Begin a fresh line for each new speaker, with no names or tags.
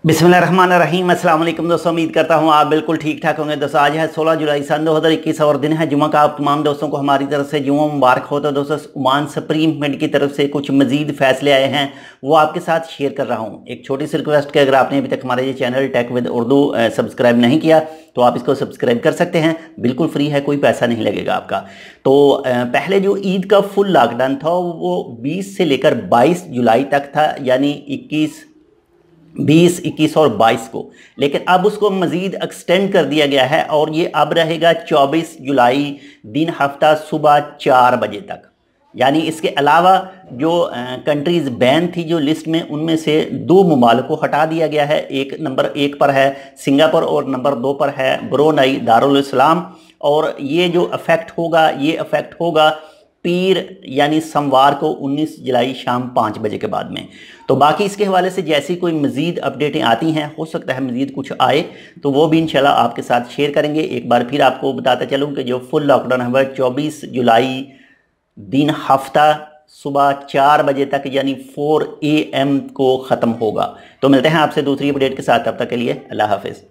बिस्मिल्लाहिर्रहमानिर्रहीम। अस्सलाम वालेकुम दोस्तों, उम्मीद करता हूँ आप बिल्कुल ठीक ठाक होंगे। दोस्तों आज है 16 जुलाई सन 2021 और दिन है जुमा का। आप तमाम दोस्तों को हमारी तरफ से जुमा मुबारक हो। तो दोस्तों ओमान सुप्रीम मिंट की तरफ से कुछ मजीद फैसले आए हैं, वो आपके साथ शेयर कर रहा हूँ। एक छोटी सी रिक्वेस्ट कि अगर आपने अभी तक हमारे ये channel tech with Urdu subscribe नहीं किया तो आप इसको सब्सक्राइब कर सकते हैं, बिल्कुल फ्री है, कोई पैसा नहीं लगेगा आपका। तो पहले जो ईद का फुल लॉकडाउन था वो 20 से लेकर 22 जुलाई तक था, यानी 20, 21 और 22 को। लेकिन अब उसको मज़ीद एक्सटेंड कर दिया गया है और ये अब रहेगा 24 जुलाई दिन हफ्ता सुबह 4 बजे तक। यानी इसके अलावा जो कंट्रीज़ बैन थी जो लिस्ट में, उनमें से 2 ममालिक को हटा दिया गया है। एक नंबर 1 पर है सिंगापुर और नंबर 2 पर है ब्रुनेई दारुल इस्लाम। और ये जो अफेक्ट होगा, ये अफेक्ट होगा पीर यानी सोमवार को 19 जुलाई शाम 5 बजे के बाद में। तो बाकी इसके हवाले से जैसी कोई मज़ीद अपडेटें आती हैं, हो सकता है मज़ीद कुछ आए तो वो भी इंशाल्लाह आपके साथ शेयर करेंगे। एक बार फिर आपको बताता चलूँ कि जो फुल लॉकडाउन है वह 24 जुलाई दिन हफ्ता सुबह 4 बजे तक यानी 4 AM को ख़त्म होगा। तो मिलते हैं आपसे दूसरी अपडेट के साथ, तब तक के लिए अल्लाह हाफिज़।